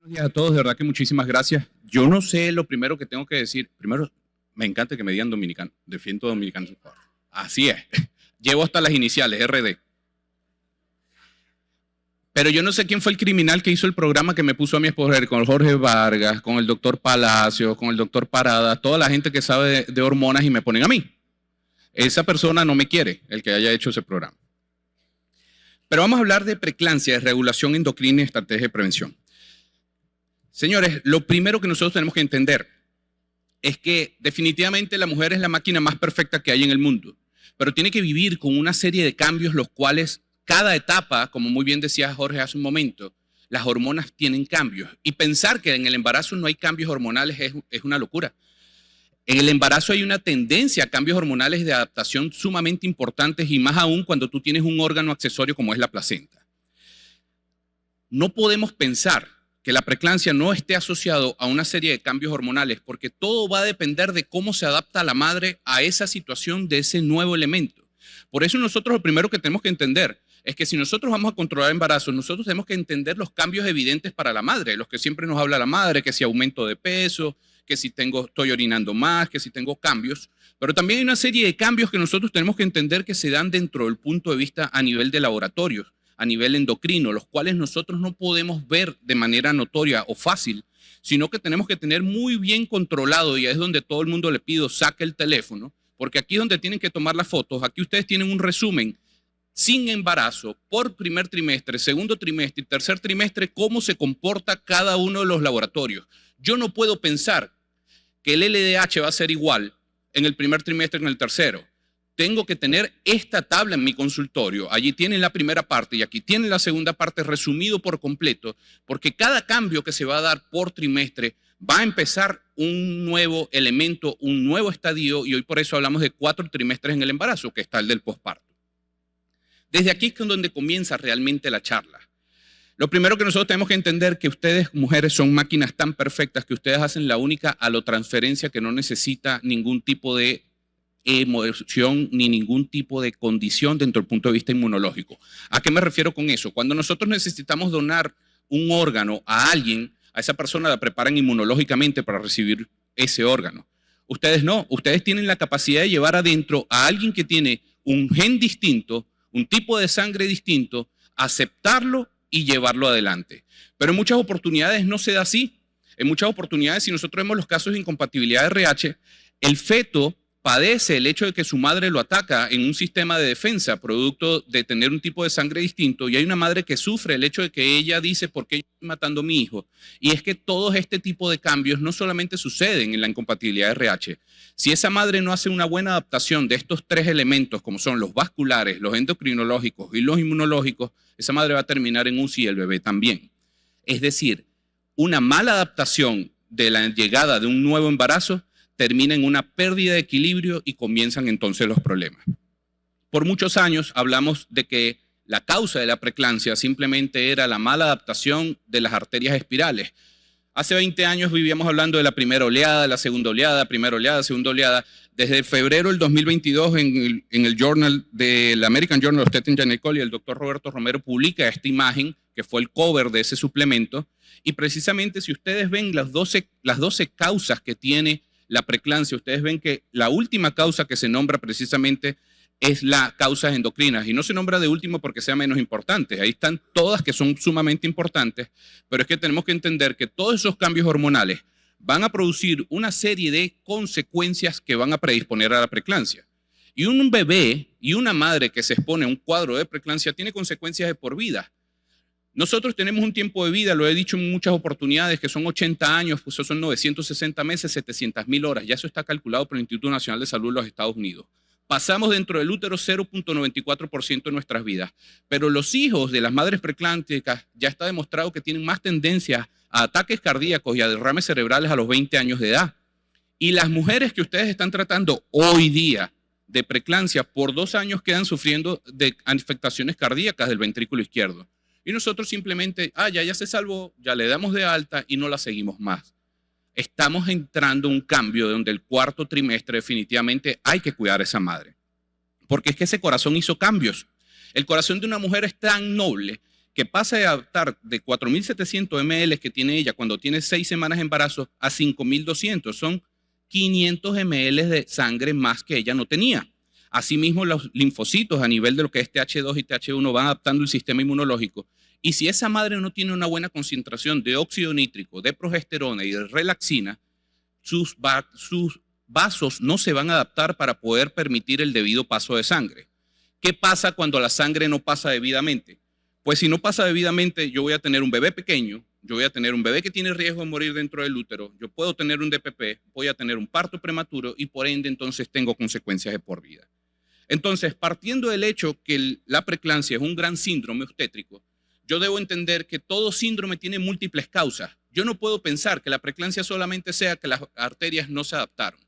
Buenos días a todos, de verdad que muchísimas gracias. Yo no sé lo primero que tengo que decir. Primero, me encanta que me digan dominicano, defiendo dominicano. Así es. Llevo hasta las iniciales, RD. Pero yo no sé quién fue el criminal que hizo el programa que me puso a mi esposa con Jorge Vargas, con el doctor Palacios, con el doctor Parada, toda la gente que sabe de hormonas y me ponen a mí. Esa persona no me quiere, el que haya hecho ese programa. Pero vamos a hablar de preeclampsia, regulación endocrina y estrategia de prevención. Señores, lo primero que nosotros tenemos que entender es que definitivamente la mujer es la máquina más perfecta que hay en el mundo, pero tiene que vivir con una serie de cambios los cuales cada etapa, como muy bien decía Jorge hace un momento, las hormonas tienen cambios. Y pensar que en el embarazo no hay cambios hormonales es una locura. En el embarazo hay una tendencia a cambios hormonales de adaptación sumamente importantes y más aún cuando tú tienes un órgano accesorio como es la placenta. No podemos pensar que la preeclampsia no esté asociado a una serie de cambios hormonales porque todo va a depender de cómo se adapta la madre a esa situación de ese nuevo elemento. Por eso nosotros lo primero que tenemos que entender es que si nosotros vamos a controlar embarazos, nosotros tenemos que entender los cambios evidentes para la madre, los que siempre nos habla la madre, que si aumento de peso, que si estoy orinando más, que si tengo cambios, pero también hay una serie de cambios que nosotros tenemos que entender que se dan dentro del punto de vista a nivel de laboratorios, a nivel endocrino, los cuales nosotros no podemos ver de manera notoria o fácil, sino que tenemos que tener muy bien controlado, y es donde todo el mundo le pido, saque el teléfono, porque aquí es donde tienen que tomar las fotos, aquí ustedes tienen un resumen sin embarazo, por primer trimestre, segundo trimestre y tercer trimestre, cómo se comporta cada uno de los laboratorios. Yo no puedo pensar que el LDH va a ser igual en el primer trimestre que en el tercero. Tengo que tener esta tabla en mi consultorio. Allí tienen la primera parte y aquí tienen la segunda parte resumido por completo, porque cada cambio que se va a dar por trimestre va a empezar un nuevo elemento, un nuevo estadio, y hoy por eso hablamos de 4 trimestres en el embarazo, que está el del posparto. Desde aquí es donde comienza realmente la charla. Lo primero que nosotros tenemos que entender es que ustedes, mujeres, son máquinas tan perfectas que ustedes hacen la única alotransferencia que no necesita ningún tipo de emoción ni ningún tipo de condición dentro del punto de vista inmunológico. ¿A qué me refiero con eso? Cuando nosotros necesitamos donar un órgano a alguien, a esa persona la preparan inmunológicamente para recibir ese órgano. Ustedes no, ustedes tienen la capacidad de llevar adentro a alguien que tiene un gen distinto, un tipo de sangre distinto, aceptarlo y llevarlo adelante. Pero en muchas oportunidades no se da así. En muchas oportunidades, si nosotros vemos los casos de incompatibilidad de RH, el feto padece el hecho de que su madre lo ataca en un sistema de defensa, producto de tener un tipo de sangre distinto, y hay una madre que sufre el hecho de que ella dice, ¿por qué yo estoy matando a mi hijo? Y es que todos este tipo de cambios no solamente suceden en la incompatibilidad de RH. Si esa madre no hace una buena adaptación de estos 3 elementos, como son los vasculares, los endocrinológicos y los inmunológicos, esa madre va a terminar en UCI y el bebé también. Es decir, una mala adaptación de la llegada de un nuevo embarazo termina en una pérdida de equilibrio y comienzan entonces los problemas. Por muchos años hablamos de que la causa de la preeclampsia simplemente era la mala adaptación de las arterias espirales. Hace 20 años vivíamos hablando de la primera oleada, la segunda oleada, primera oleada, segunda oleada. Desde febrero del 2022 en el journal del American Journal of Obstetrics and Gynecology, el doctor Roberto Romero publica esta imagen, que fue el cover de ese suplemento, y precisamente si ustedes ven las 12 causas que tiene la preeclampsia, ustedes ven que la última causa que se nombra precisamente es la causa endocrinas, y no se nombra de último porque sea menos importante. Ahí están todas que son sumamente importantes, pero es que tenemos que entender que todos esos cambios hormonales van a producir una serie de consecuencias que van a predisponer a la preeclampsia. Y un bebé y una madre que se expone a un cuadro de preeclampsia tiene consecuencias de por vida. Nosotros tenemos un tiempo de vida, lo he dicho en muchas oportunidades, que son 80 años, pues son 960 meses, 700.000 horas. Ya eso está calculado por el Instituto Nacional de Salud de los Estados Unidos. Pasamos dentro del útero 0.94% de nuestras vidas. Pero los hijos de las madres preeclámpticas ya está demostrado que tienen más tendencia a ataques cardíacos y a derrames cerebrales a los 20 años de edad. Y las mujeres que ustedes están tratando hoy día de preeclampsia por 2 años quedan sufriendo de afectaciones cardíacas del ventrículo izquierdo. Y nosotros simplemente, ya se salvó, ya le damos de alta y no la seguimos más. Estamos entrando en un cambio donde el 4º trimestre definitivamente hay que cuidar a esa madre. Porque es que ese corazón hizo cambios. El corazón de una mujer es tan noble que pasa de adaptar de 4.700 ml que tiene ella cuando tiene 6 semanas de embarazo a 5.200. Son 500 ml de sangre más que ella no tenía. Asimismo, los linfocitos a nivel de lo que es TH2 y TH1 van adaptando el sistema inmunológico. Y si esa madre no tiene una buena concentración de óxido nítrico, de progesterona y de relaxina, sus vasos no se van a adaptar para poder permitir el debido paso de sangre. ¿Qué pasa cuando la sangre no pasa debidamente? Pues si no pasa debidamente, yo voy a tener un bebé pequeño, yo voy a tener un bebé que tiene riesgo de morir dentro del útero, yo puedo tener un DPP, voy a tener un parto prematuro y por ende entonces tengo consecuencias de por vida. Entonces, partiendo del hecho que la preeclampsia es un gran síndrome obstétrico, yo debo entender que todo síndrome tiene múltiples causas. Yo no puedo pensar que la preeclampsia solamente sea que las arterias no se adaptaron.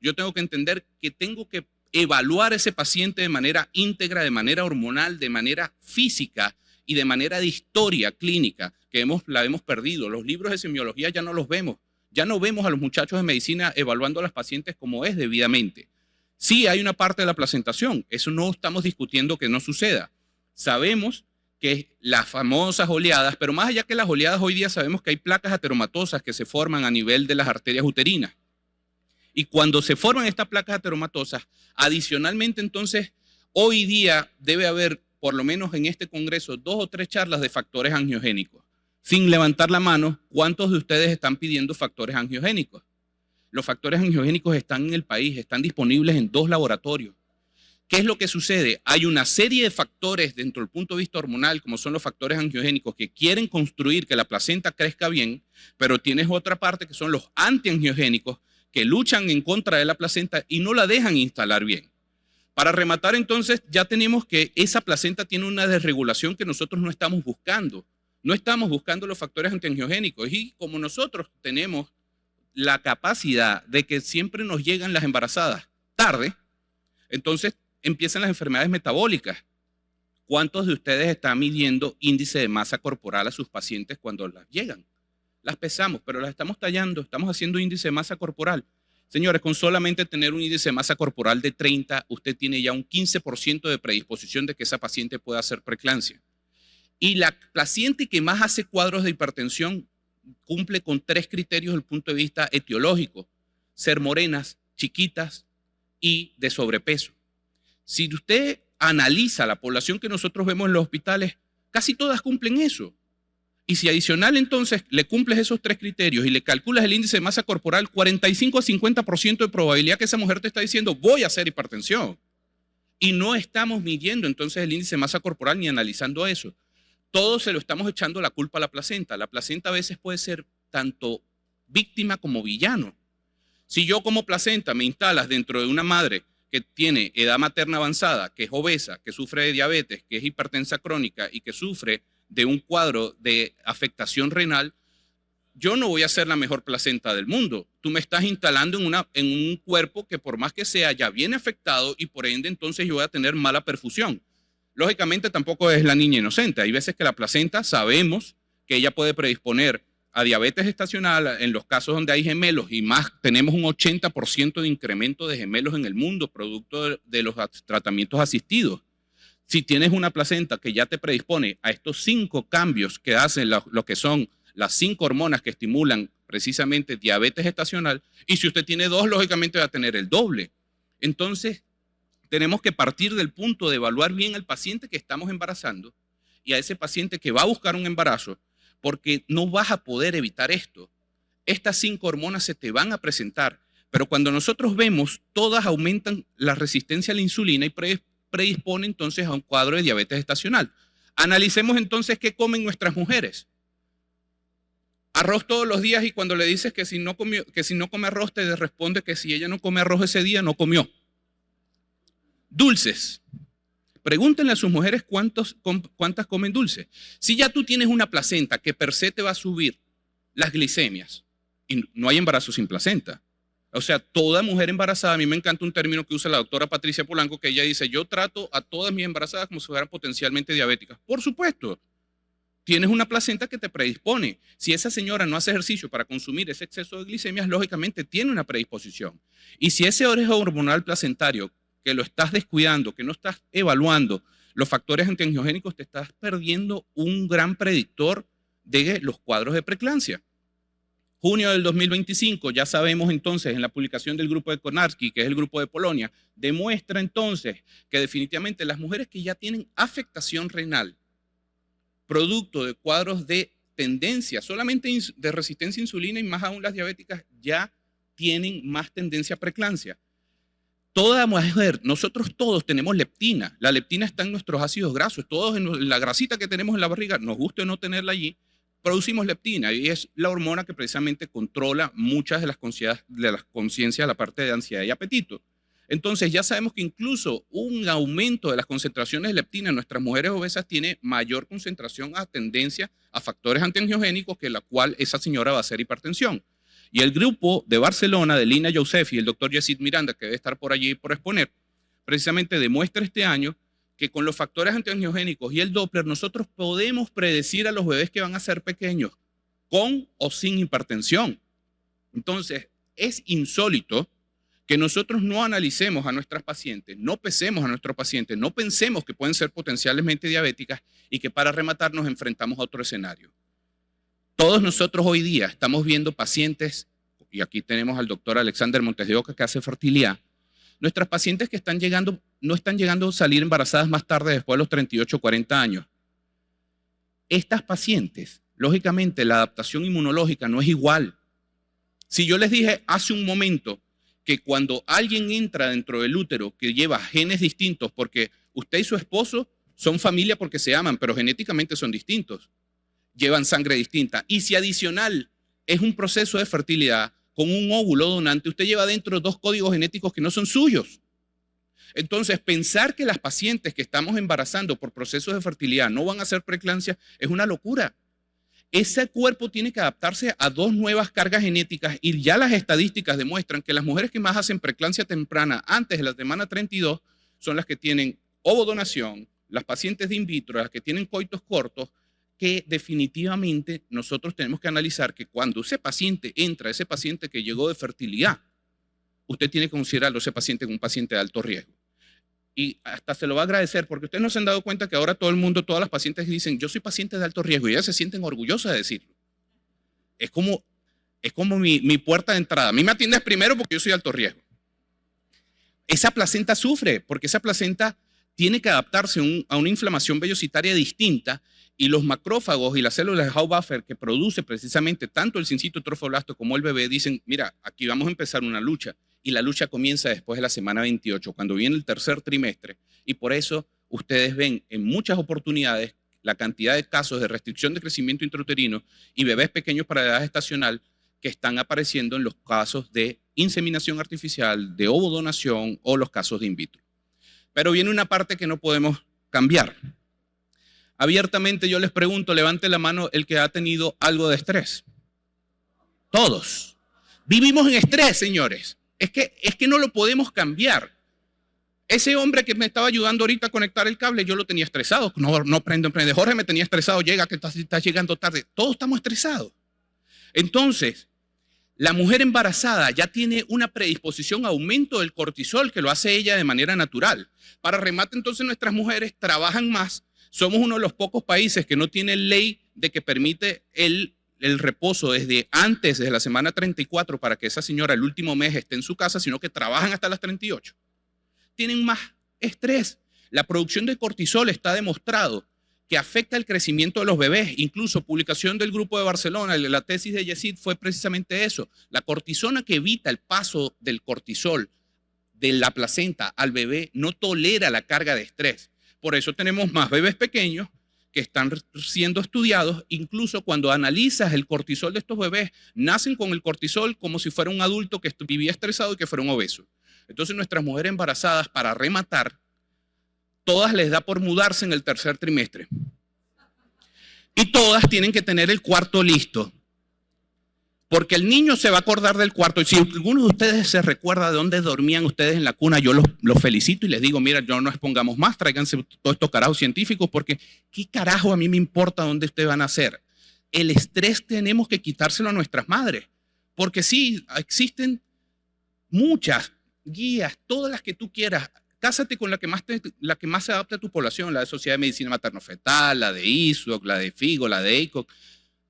Yo tengo que entender que tengo que evaluar a ese paciente de manera íntegra, de manera hormonal, de manera física y de manera de historia clínica, que la hemos perdido. Los libros de semiología ya no los vemos. Ya no vemos a los muchachos de medicina evaluando a las pacientes como es debidamente. Sí hay una parte de la placentación, eso no estamos discutiendo que no suceda. Sabemos que las famosas oleadas, pero más allá que las oleadas, hoy día sabemos que hay placas ateromatosas que se forman a nivel de las arterias uterinas. Y cuando se forman estas placas ateromatosas, adicionalmente entonces, hoy día debe haber, por lo menos en este congreso, 2 o 3 charlas de factores angiogénicos. Sin levantar la mano, ¿cuántos de ustedes están pidiendo factores angiogénicos? Los factores angiogénicos están en el país, están disponibles en 2 laboratorios. ¿Qué es lo que sucede? Hay una serie de factores dentro del punto de vista hormonal, como son los factores angiogénicos, que quieren construir que la placenta crezca bien, pero tienes otra parte que son los antiangiogénicos, que luchan en contra de la placenta y no la dejan instalar bien. Para rematar entonces, ya tenemos que esa placenta tiene una desregulación que nosotros no estamos buscando. No estamos buscando los factores antiangiogénicos y como nosotros tenemos la capacidad de que siempre nos llegan las embarazadas tarde, entonces empiezan las enfermedades metabólicas. ¿Cuántos de ustedes están midiendo índice de masa corporal a sus pacientes cuando las llegan? Las pesamos, pero las estamos tallando, estamos haciendo índice de masa corporal. Señores, con solamente tener un índice de masa corporal de 30, usted tiene ya un 15% de predisposición de que esa paciente pueda hacer preeclampsia. Y la paciente que más hace cuadros de hipertensión cumple con 3 criterios desde el punto de vista etiológico: ser morenas, chiquitas y de sobrepeso. Si usted analiza la población que nosotros vemos en los hospitales, casi todas cumplen eso. Y si adicional entonces le cumples esos 3 criterios y le calculas el índice de masa corporal, 45 a 50% de probabilidad que esa mujer te está diciendo voy a hacer hipertensión. Y no estamos midiendo entonces el índice de masa corporal ni analizando eso. Todo se lo estamos echando la culpa a la placenta. La placenta a veces puede ser tanto víctima como villano. Si yo como placenta me instalas dentro de una madre que tiene edad materna avanzada, que es obesa, que sufre de diabetes, que es hipertensa crónica y que sufre de un cuadro de afectación renal, yo no voy a ser la mejor placenta del mundo. Tú me estás instalando en un cuerpo que por más que sea ya viene afectado y por ende entonces yo voy a tener mala perfusión. Lógicamente tampoco es la niña inocente. Hay veces que la placenta sabemos que ella puede predisponer a diabetes gestacional en los casos donde hay gemelos y más tenemos un 80% de incremento de gemelos en el mundo producto de los tratamientos asistidos. Si tienes una placenta que ya te predispone a estos 5 cambios que hacen lo que son las 5 hormonas que estimulan precisamente diabetes gestacional, y si usted tiene 2, lógicamente va a tener el doble. Entonces, tenemos que partir del punto de evaluar bien al paciente que estamos embarazando y a ese paciente que va a buscar un embarazo, porque no vas a poder evitar esto. Estas 5 hormonas se te van a presentar, pero cuando nosotros vemos, todas aumentan la resistencia a la insulina y predispone entonces a un cuadro de diabetes gestacional. Analicemos entonces qué comen nuestras mujeres. Arroz todos los días y cuando le dices que si no come arroz te responde que si ella no come arroz ese día no comió. Dulces. Pregúntenle a sus mujeres cuántas comen dulces. Si ya tú tienes una placenta que per se te va a subir las glicemias y no hay embarazo sin placenta. O sea, toda mujer embarazada, a mí me encanta un término que usa la doctora Patricia Polanco, que ella dice, yo trato a todas mis embarazadas como si fueran potencialmente diabéticas. Por supuesto, tienes una placenta que te predispone. Si esa señora no hace ejercicio para consumir ese exceso de glicemias, lógicamente tiene una predisposición. Y si ese origen hormonal placentario, que lo estás descuidando, que no estás evaluando, los factores antiangiogénicos, te estás perdiendo un gran predictor de los cuadros de preeclampsia. Junio del 2025, ya sabemos entonces en la publicación del grupo de Konarski, que es el grupo de Polonia, demuestra entonces que definitivamente las mujeres que ya tienen afectación renal, producto de cuadros de tendencia solamente de resistencia a insulina y más aún las diabéticas, ya tienen más tendencia a preeclampsia. Toda mujer, nosotros todos tenemos leptina. La leptina está en nuestros ácidos grasos, todos en la grasita que tenemos en la barriga, nos guste o no tenerla allí, producimos leptina y es la hormona que precisamente controla muchas de las conciencias, la parte de ansiedad y apetito. Entonces ya sabemos que incluso un aumento de las concentraciones de leptina en nuestras mujeres obesas tiene mayor concentración a tendencia a factores antiangiogénicos que la cual esa señora va a hacer hipertensión. Y el grupo de Barcelona, de Lina Youssef y el doctor Yesid Miranda, que debe estar por allí por exponer, precisamente demuestra este año que con los factores antiangiogénicos y el Doppler nosotros podemos predecir a los bebés que van a ser pequeños con o sin hipertensión. Entonces, es insólito que nosotros no analicemos a nuestras pacientes, no pesemos a nuestros pacientes, no pensemos que pueden ser potencialmente diabéticas y que para rematar nos enfrentamos a otro escenario. Todos nosotros hoy día estamos viendo pacientes, y aquí tenemos al doctor Alexander Montes de Oca que hace fertilidad, nuestras pacientes que están llegando, no están llegando a salir embarazadas más tarde después de los 38 o 40 años. Estas pacientes, lógicamente, la adaptación inmunológica no es igual. Si yo les dije hace un momento que cuando alguien entra dentro del útero que lleva genes distintos, porque usted y su esposo son familia porque se aman, pero genéticamente son distintos, llevan sangre distinta, y si adicional es un proceso de fertilidad con un óvulo donante, usted lleva dentro 2 códigos genéticos que no son suyos. Entonces, pensar que las pacientes que estamos embarazando por procesos de fertilidad no van a hacer preeclampsia es una locura. Ese cuerpo tiene que adaptarse a 2 nuevas cargas genéticas y ya las estadísticas demuestran que las mujeres que más hacen preeclampsia temprana antes de la semana 32 son las que tienen ovodonación, las pacientes de in vitro, las que tienen coitos cortos, que definitivamente nosotros tenemos que analizar que cuando ese paciente entra, ese paciente que llegó de fertilidad, usted tiene que considerarlo ese paciente como un paciente de alto riesgo. Y hasta se lo va a agradecer porque ustedes no se han dado cuenta que ahora todo el mundo, todas las pacientes dicen, yo soy paciente de alto riesgo y ellas se sienten orgullosas de decirlo. Es como mi puerta de entrada. A mí me atiendes primero porque yo soy de alto riesgo. Esa placenta sufre porque esa placenta tiene que adaptarse a una inflamación vellocitaria distinta y los macrófagos y las células de Hau-Buffer que produce precisamente tanto el sincito trofoblasto como el bebé dicen, mira, aquí vamos a empezar una lucha y la lucha comienza después de la semana 28, cuando viene el tercer trimestre y por eso ustedes ven en muchas oportunidades la cantidad de casos de restricción de crecimiento intrauterino y bebés pequeños para edad gestacional que están apareciendo en los casos de inseminación artificial, de ovodonación o los casos de in vitro. Pero viene una parte que no podemos cambiar. Abiertamente yo les pregunto, levante la mano el que ha tenido algo de estrés. Todos. Vivimos en estrés, señores. Es que no lo podemos cambiar. Ese hombre que me estaba ayudando ahorita a conectar el cable, yo lo tenía estresado. No prende. Jorge me tenía estresado, llega que está llegando tarde. Todos estamos estresados. Entonces, la mujer embarazada ya tiene una predisposición a aumento del cortisol que lo hace ella de manera natural. Para remate, entonces, nuestras mujeres trabajan más. Somos uno de los pocos países que no tiene ley de que permite el reposo desde antes de la semana 34 para que esa señora el último mes esté en su casa, sino que trabajan hasta las 38. Tienen más estrés. La producción de cortisol está demostrado que afecta el crecimiento de los bebés. Incluso publicación del grupo de Barcelona, la tesis de Yesid fue precisamente eso. La cortisona que evita el paso del cortisol de la placenta al bebé no tolera la carga de estrés. Por eso tenemos más bebés pequeños que están siendo estudiados. Incluso cuando analizas el cortisol de estos bebés, nacen con el cortisol como si fuera un adulto que vivía estresado y que fuera un obeso. Entonces nuestras mujeres embarazadas, para rematar, todas les da por mudarse en el tercer trimestre. Y todas tienen que tener el cuarto listo. Porque el niño se va a acordar del cuarto. Y si alguno de ustedes se recuerda de dónde dormían ustedes en la cuna, yo los felicito y les digo, mira, no nos expongamos más, tráiganse todos estos carajos científicos, porque ¿qué carajo a mí me importa dónde ustedes van a hacer? El estrés tenemos que quitárselo a nuestras madres. Porque sí, existen muchas guías, todas las que tú quieras. cásate con la que más se adapte a tu población, la de Sociedad de Medicina Materno-Fetal, la de ISUOC, la de FIGO, la de ACOG.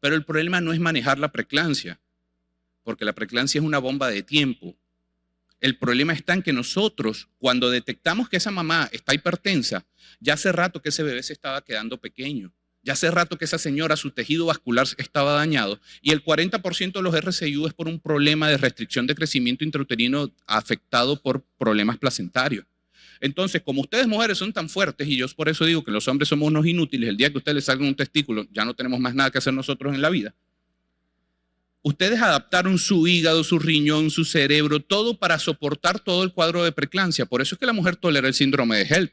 Pero el problema no es manejar la preeclampsia, porque la preeclampsia es una bomba de tiempo. El problema está en que nosotros, cuando detectamos que esa mamá está hipertensa, ya hace rato que ese bebé se estaba quedando pequeño. Ya hace rato que esa señora, su tejido vascular estaba dañado y el 40% de los RCIU es por un problema de restricción de crecimiento intrauterino afectado por problemas placentarios. Entonces, como ustedes mujeres son tan fuertes, y yo por eso digo que los hombres somos unos inútiles, el día que ustedes les salgan un testículo, ya no tenemos más nada que hacer nosotros en la vida. Ustedes adaptaron su hígado, su riñón, su cerebro, todo para soportar todo el cuadro de preeclampsia. Por eso es que la mujer tolera el síndrome de HELP.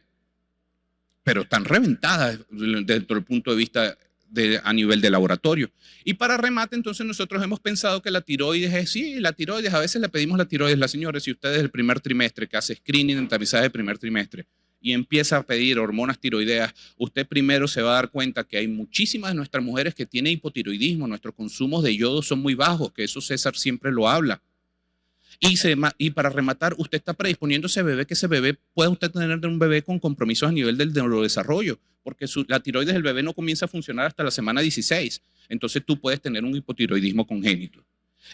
Pero están reventadas desde el punto de vista a nivel de laboratorio. Y para remate, entonces nosotros hemos pensado que la tiroides es, sí, la tiroides, a veces le pedimos la tiroides, la señora, si usted es el primer trimestre, que hace screening en tamizaje de primer trimestre, y empieza a pedir hormonas tiroideas, usted primero se va a dar cuenta que hay muchísimas de nuestras mujeres que tienen hipotiroidismo, nuestros consumos de yodo son muy bajos, que eso César siempre lo habla. Y para rematar, usted está predisponiendo ese bebé, que ese bebé pueda usted tener un bebé con compromisos a nivel del neurodesarrollo, porque la tiroides del bebé no comienza a funcionar hasta la semana 16. Entonces tú puedes tener un hipotiroidismo congénito.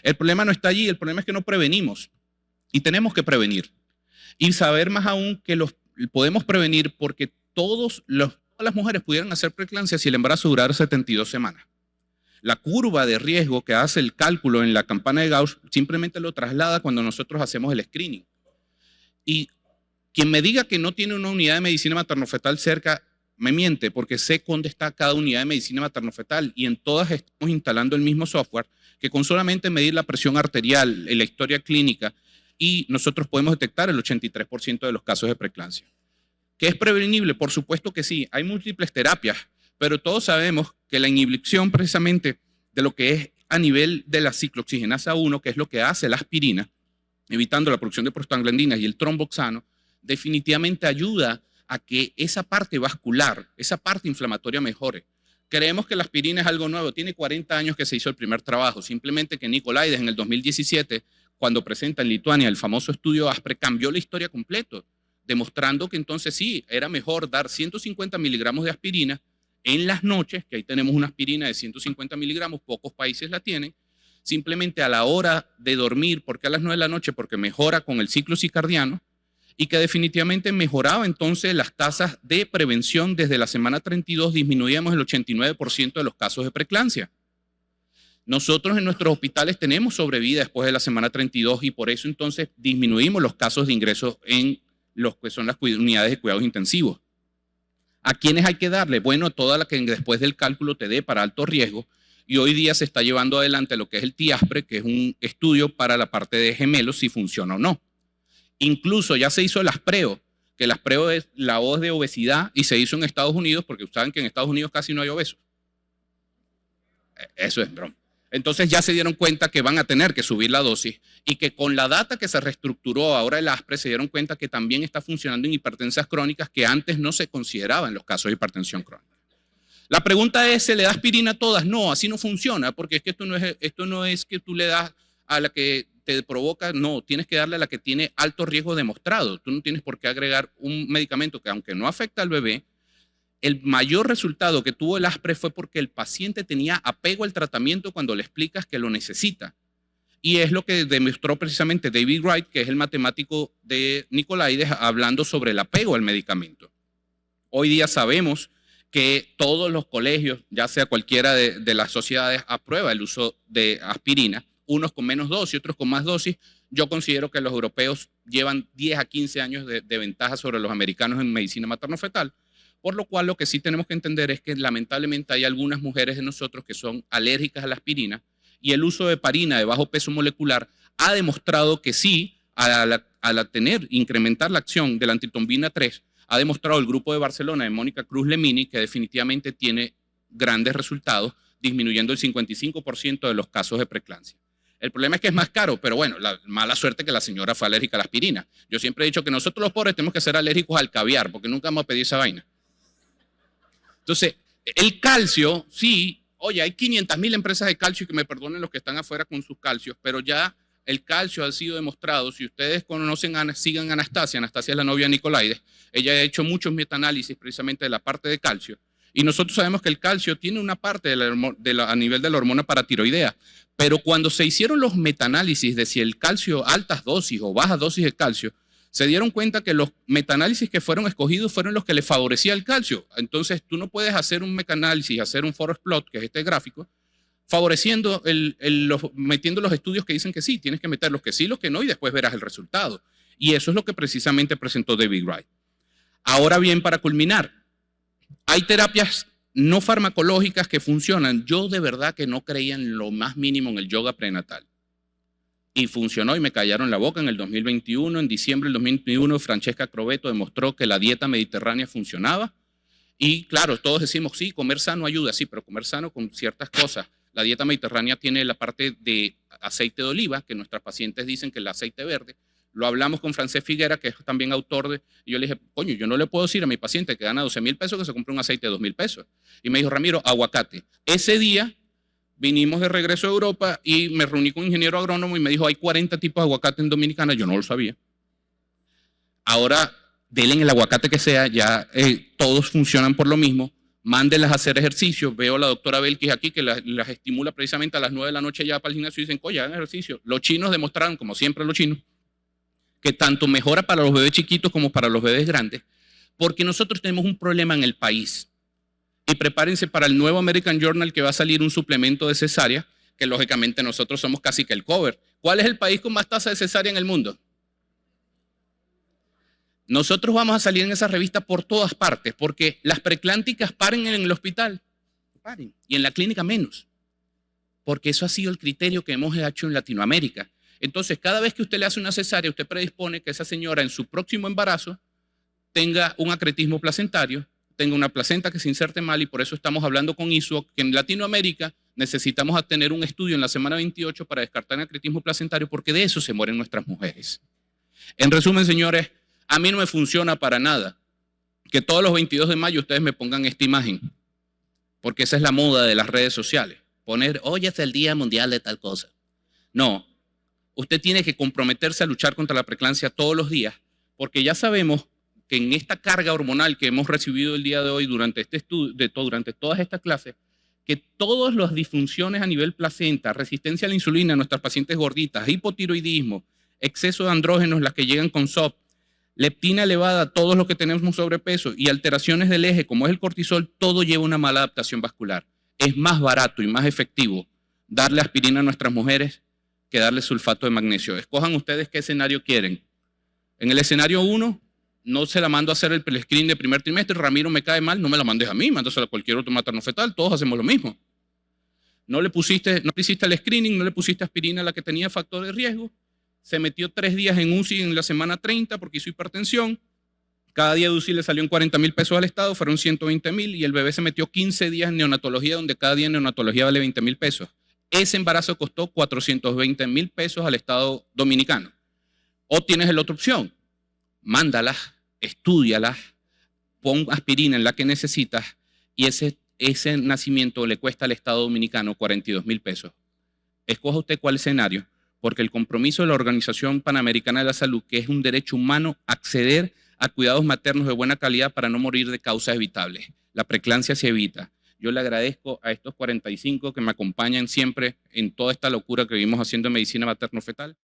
El problema no está allí, el problema es que no prevenimos y tenemos que prevenir. Y saber más aún que los podemos prevenir porque todas las mujeres pudieran hacer preeclampsia si el embarazo durara 72 semanas. La curva de riesgo que hace el cálculo en la campana de Gauss simplemente lo traslada cuando nosotros hacemos el screening. Y quien me diga que no tiene una unidad de medicina materno-fetal cerca, me miente, porque sé dónde está cada unidad de medicina materno-fetal y en todas estamos instalando el mismo software que con solamente medir la presión arterial, la historia clínica, y nosotros podemos detectar el 83% de los casos de preeclampsia. ¿Qué es prevenible? Por supuesto que sí, hay múltiples terapias, pero todos sabemos que la inhibición precisamente de lo que es a nivel de la ciclooxigenasa 1, que es lo que hace la aspirina, evitando la producción de prostaglandinas y el tromboxano, definitivamente ayuda a que esa parte vascular, esa parte inflamatoria mejore. Creemos que la aspirina es algo nuevo, tiene 40 años que se hizo el primer trabajo, simplemente que Nicolaides en el 2017, cuando presenta en Lituania el famoso estudio ASPRE, cambió la historia completo, demostrando que entonces sí, era mejor dar 150 miligramos de aspirina en las noches, que ahí tenemos una aspirina de 150 miligramos, pocos países la tienen, simplemente a la hora de dormir. ¿Por qué a las 9 de la noche? Porque mejora con el ciclo circadiano y que definitivamente mejoraba entonces las tasas de prevención desde la semana 32, disminuíamos el 89% de los casos de preeclampsia. Nosotros en nuestros hospitales tenemos sobrevida después de la semana 32 y por eso entonces disminuimos los casos de ingresos en los que son las unidades de cuidados intensivos. ¿A quiénes hay que darle? Bueno, toda la que después del cálculo te dé para alto riesgo, y hoy día se está llevando adelante lo que es el TIASPRE, que es un estudio para la parte de gemelos, si funciona o no. Incluso ya se hizo el ASPREO, que el ASPREO es la voz de obesidad y se hizo en Estados Unidos, porque saben que en Estados Unidos casi no hay obesos. Eso es broma. Entonces ya se dieron cuenta que van a tener que subir la dosis y que con la data que se reestructuró ahora el ASPRE se dieron cuenta que también está funcionando en hipertensas crónicas que antes no se consideraban en los casos de hipertensión crónica. La pregunta es, ¿se le da aspirina a todas? No, así no funciona, porque es que esto no es que tú le das a la que te provoca, no, tienes que darle a la que tiene alto riesgo demostrado. Tú no tienes por qué agregar un medicamento que aunque no afecta al bebé, el mayor resultado que tuvo el ASPRE fue porque el paciente tenía apego al tratamiento cuando le explicas que lo necesita. Y es lo que demostró precisamente David Wright, que es el matemático de Nicolaides, hablando sobre el apego al medicamento. Hoy día sabemos que todos los colegios, ya sea cualquiera de las sociedades, aprueba el uso de aspirina, unos con menos dosis, otros con más dosis. Yo considero que los europeos llevan 10 a 15 años de ventaja sobre los americanos en medicina materno-fetal. Por lo cual lo que sí tenemos que entender es que lamentablemente hay algunas mujeres de nosotros que son alérgicas a la aspirina y el uso de heparina de bajo peso molecular ha demostrado que sí, incrementar la acción de la antitrombina 3, ha demostrado el grupo de Barcelona de Mónica Cruz Lemini que definitivamente tiene grandes resultados, disminuyendo el 55% de los casos de preeclampsia. El problema es que es más caro, pero bueno, la mala suerte que la señora fue alérgica a la aspirina. Yo siempre he dicho que nosotros los pobres tenemos que ser alérgicos al caviar, porque nunca vamos a pedir esa vaina. Entonces, el calcio, sí, oye, hay 500.000 empresas de calcio, y que me perdonen los que están afuera con sus calcios, pero ya el calcio ha sido demostrado. Si ustedes conocen, sigan a Anastasia. Anastasia es la novia de Nicolaides. Ella ha hecho muchos metaanálisis precisamente de la parte de calcio. Y nosotros sabemos que el calcio tiene una parte a nivel de la hormona paratiroidea. Pero cuando se hicieron los metaanálisis de si el calcio, altas dosis o bajas dosis de calcio, se dieron cuenta que los metaanálisis que fueron escogidos fueron los que le favorecía el calcio. Entonces, tú no puedes hacer un metaanálisis, hacer un forest plot, que es este gráfico, favoreciendo, metiendo los estudios que dicen que sí, tienes que meter los que sí, los que no, y después verás el resultado. Y eso es lo que precisamente presentó David Wright. Ahora bien, para culminar, hay terapias no farmacológicas que funcionan. Yo de verdad que no creía en lo más mínimo en el yoga prenatal. Y funcionó y me callaron la boca en el 2021. En diciembre del 2021, Francesca Crovetto demostró que la dieta mediterránea funcionaba. Y claro, todos decimos, sí, comer sano ayuda, sí, pero comer sano con ciertas cosas. La dieta mediterránea tiene la parte de aceite de oliva, que nuestras pacientes dicen que el aceite verde. Lo hablamos con Francés Figuera, que es también autor de... Y yo le dije, coño, yo no le puedo decir a mi paciente que gana 12,000 pesos que se compre un aceite de 2,000 pesos. Y me dijo, Ramiro, aguacate. Ese día vinimos de regreso a Europa y me reuní con un ingeniero agrónomo y me dijo, hay 40 tipos de aguacate en Dominicana. Yo no lo sabía. Ahora, denle el aguacate que sea, ya todos funcionan por lo mismo. Mándenlas a hacer ejercicio. Veo a la doctora Belkis aquí que las estimula precisamente a las 9 de la noche ya para el gimnasio y dicen, oye, hagan ejercicio. Los chinos demostraron, como siempre los chinos, que tanto mejora para los bebés chiquitos como para los bebés grandes, porque nosotros tenemos un problema en el país. Y prepárense para el nuevo American Journal que va a salir un suplemento de cesárea, que lógicamente nosotros somos casi que el cover. ¿Cuál es el país con más tasa de cesárea en el mundo? Nosotros vamos a salir en esa revista por todas partes, porque las preclánticas paren en el hospital, paren, y en la clínica menos, porque eso ha sido el criterio que hemos hecho en Latinoamérica. Entonces, cada vez que usted le hace una cesárea, usted predispone que esa señora en su próximo embarazo tenga un acretismo placentario, tenga una placenta que se inserte mal, y por eso estamos hablando con ISUO, que en Latinoamérica necesitamos tener un estudio en la semana 28 para descartar el acretismo placentario, porque de eso se mueren nuestras mujeres. En resumen, señores, a mí no me funciona para nada que todos los 22 de mayo ustedes me pongan esta imagen, porque esa es la moda de las redes sociales. Poner, hoy es el Día Mundial de tal cosa. No, usted tiene que comprometerse a luchar contra la preeclampsia todos los días, porque ya sabemos que en esta carga hormonal que hemos recibido el día de hoy durante este estudio, durante todas estas clases, que todas las disfunciones a nivel placenta, resistencia a la insulina en nuestras pacientes gorditas, hipotiroidismo, exceso de andrógenos, las que llegan con SOP, leptina elevada, todos los que tenemos sobrepeso y alteraciones del eje, como es el cortisol, todo lleva una mala adaptación vascular. Es más barato y más efectivo darle aspirina a nuestras mujeres que darle sulfato de magnesio. Escojan ustedes qué escenario quieren. En el escenario 1, no se la mando a hacer el screening de primer trimestre. Ramiro, me cae mal, no me la mandes a mí, mándasela a cualquier otro materno fetal, todos hacemos lo mismo. No le hiciste el screening, no le pusiste aspirina a la que tenía factor de riesgo. Se metió 3 días en UCI en la semana 30 porque hizo hipertensión. Cada día de UCI le salió en 40,000 pesos al Estado, fueron 120,000, y el bebé se metió 15 días en neonatología, donde cada día en neonatología vale 20,000 pesos. Ese embarazo costó 420,000 pesos al Estado dominicano. O tienes la otra opción, mándalas, estúdialas, pon aspirina en la que necesitas, y ese nacimiento le cuesta al Estado dominicano 42,000 pesos. Escoja usted cuál escenario, porque el compromiso de la Organización Panamericana de la Salud, que es un derecho humano acceder a cuidados maternos de buena calidad para no morir de causas evitables. La preeclampsia se evita. Yo le agradezco a estos 45 que me acompañan siempre en toda esta locura que vivimos haciendo en medicina materno-fetal.